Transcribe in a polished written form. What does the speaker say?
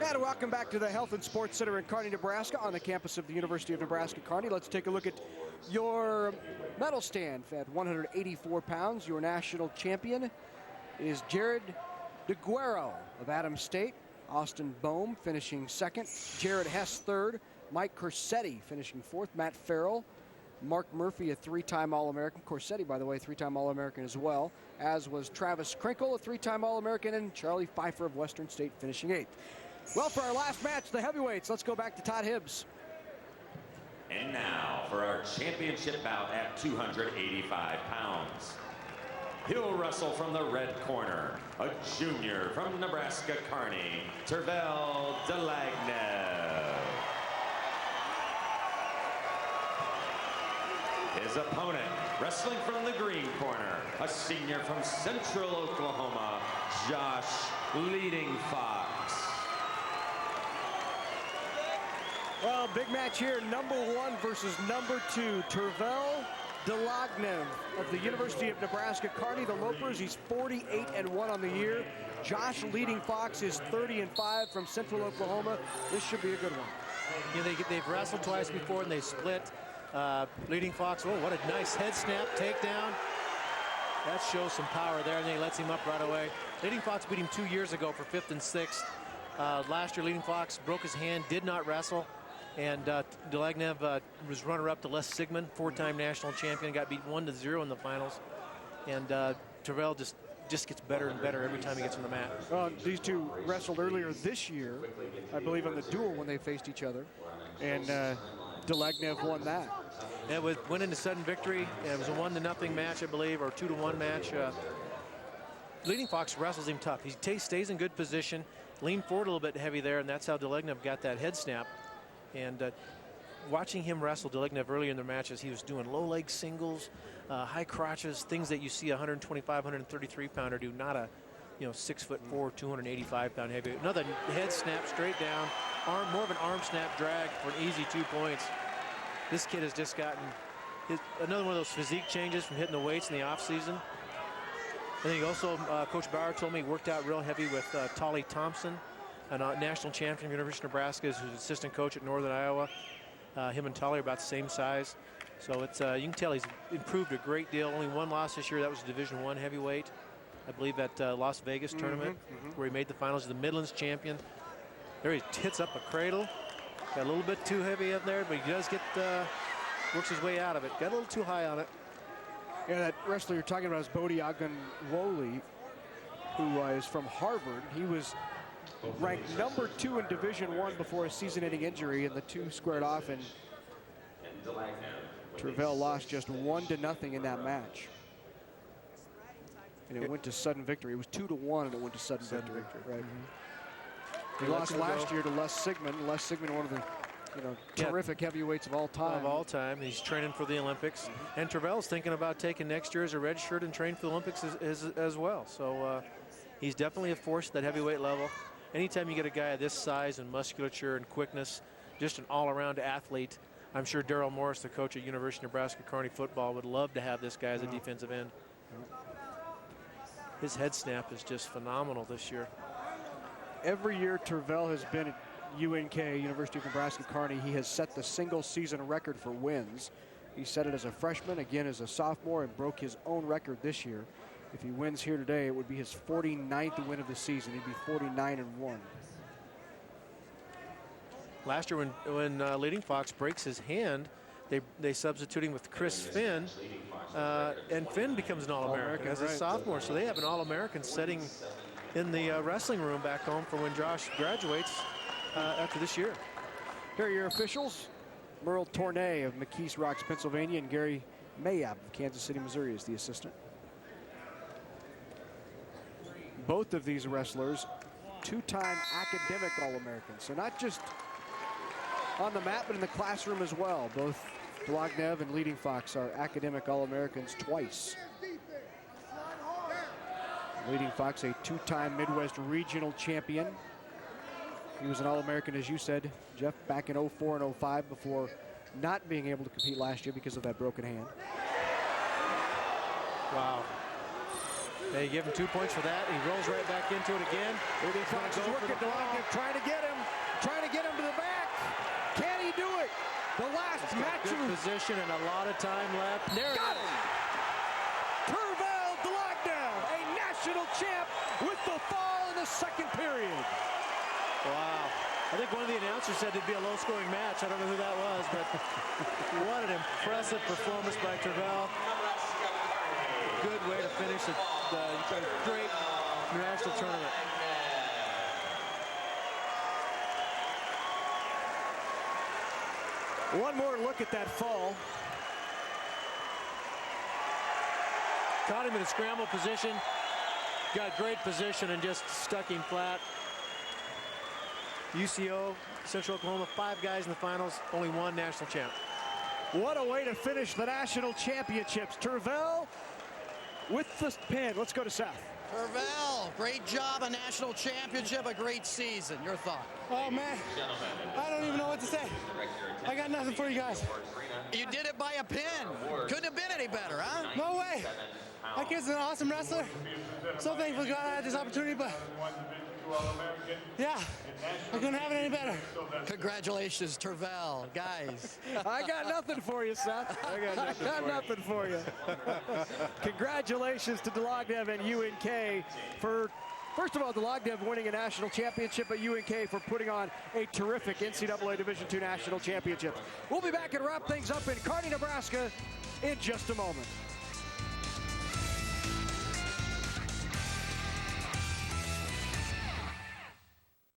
And welcome back to the Health and Sports Center in Kearney, Nebraska, on the campus of the University of Nebraska, Kearney. Let's take a look at your medal stand. At 184 pounds, your national champion is Jared DeGuero of Adams State. Austin Bohm finishing second. Jared Hess third. Mike Corsetti finishing fourth. Matt Farrell. Mark Murphy, a three-time All-American. Corsetti, by the way, three-time All-American as well, as was Travis Krinkle, a three-time All-American, and Charlie Pfeiffer of Western State finishing eighth. Well, for our last match, the heavyweights, let's go back to Todd Hibbs. And now for our championship bout at 285 pounds. He'll wrestle from the red corner, a junior from Nebraska, Kearney, Tervel Dlagnev. His opponent, wrestling from the green corner, a senior from Central Oklahoma, Josh Leadingfox. Well, big match here, number 1 versus number 2, Tervel Dlagnev of the University of Nebraska, Kearney, the Lopers. He's 48-1 on the year. Josh Leadingfox is 30-5 from Central Oklahoma. This should be a good one. You know, they've wrestled twice before and they split. Leadingfox, oh, what a nice head snap, takedown. That shows some power there, and then he lets him up right away. Leadingfox beat him 2 years ago for 5th and 6th. Last year, Leadingfox broke his hand, did not wrestle. And Dlagnev was runner-up to Les Sigmund, 4-time national champion, got beat 1-0 in the finals. And Tervel just gets better and better every time he gets on the mat. Well, these two wrestled earlier this year, I believe, on the duel when they faced each other. And Dlagnev won that. It went into sudden victory. It was a 1-0 match, I believe, or 2-1 match. Leadingfox wrestles him tough. He stays in good position, leaned forward a little bit heavy there, and that's how Dlagnev got that head snap. And watching him wrestle Dlagnev earlier in the matches, he was doing low leg singles, high crotches, things that you see a 125, 133 pounder do, not a 6'4", 285-pound heavyweight. Another head snap straight down, more of an arm snap drag for an easy 2 points. This kid has just gotten another one of those physique changes from hitting the weights in the off season. And then he also, Coach Bauer told me, he worked out real heavy with Tolly Thompson, a national champion from University of Nebraska, who's assistant coach at Northern Iowa. Him and Tolly are about the same size. So it's you can tell he's improved a great deal. Only one loss this year. That was Division I heavyweight, I believe, at Las Vegas tournament, where he made the finals. The Midlands champion. There he hits up a cradle. Got a little bit too heavy up there, but he does get works his way out of it. Got a little too high on it. Yeah, that wrestler you're talking about is Bodie Ogunwole, who is from Harvard. He was ranked number 2 in Division I before a season-ending injury, and the two squared off, and Tervel lost just 1-0 in that match. And it went to sudden victory. It was 2-1, and it went to sudden victory. Right. He lost last year to Les Sigmund. Les Sigmund, one of the terrific heavyweights of all time. Of all time. He's training for the Olympics. And Tervel's thinking about taking next year as a red shirt and train for the Olympics as well. So he's definitely a force at that heavyweight level. Anytime you get a guy of this size and musculature and quickness, just an all-around athlete, I'm sure Darrell Morris, the coach at University of Nebraska Kearney football, would love to have this guy as a defensive end. His head snap is just phenomenal this year. Every year Tervel has been at UNK, University of Nebraska Kearney, he has set the single season record for wins. He set it as a freshman, again as a sophomore, and broke his own record this year. If he wins here today, it would be his 49th win of the season. He'd be 49-1. Last year when Leadingfox breaks his hand, they substitute him with Chris Finn, and Finn becomes an All-American as a sophomore. So they have an All-American setting in the wrestling room back home for when Josh graduates after this year. Here are your officials. Merle Tournay of McKees Rocks, Pennsylvania, and Gary Mayab of Kansas City, Missouri is the assistant. Both of these wrestlers, 2-time academic All-Americans. So not just on the mat, but in the classroom as well. Both Dlagnev and Leadingfox are academic All-Americans twice. Leadingfox, a 2-time Midwest regional champion. He was an All-American, as you said, Jeff, back in 04 and 05 before not being able to compete last year because of that broken hand. Wow. They give him 2 points for that. He rolls right back into it again. Leadingfox is working Dlagnev, trying to get him to the back. Can he do it? The last match. Good position and a lot of time left. There Got it him. is. Tervel Dlagnev, a national champ with the fall in the second period. Wow. I think one of the announcers said it'd be a low-scoring match. I don't know who that was, but what an impressive performance by Tervel. Good way to finish the great national tournament. One more look at that fall. Caught him in a scramble position. Got great position and just stuck him flat. UCO, Central Oklahoma, 5 guys in the finals, only 1 national champ. What a way to finish the national championships. Tervel with the pin. Let's go to Seth. Tervel, great job, a national championship, a great season. Your thought? Oh, man, I don't even know what to say. I got nothing for you guys. You did it by a pin. Couldn't have been any better, huh? No way. That kid's an awesome wrestler. So thankful God I had this opportunity, but yeah, I couldn't have it any better. Congratulations, Tervel, guys. I got nothing for you, Seth. I got nothing for you. Congratulations to Dlagnev and UNK for, first of all, Dlagnev winning a national championship, at UNK for putting on a terrific NCAA Division II national championship. We'll be back and wrap things up in Kearney, Nebraska in just a moment.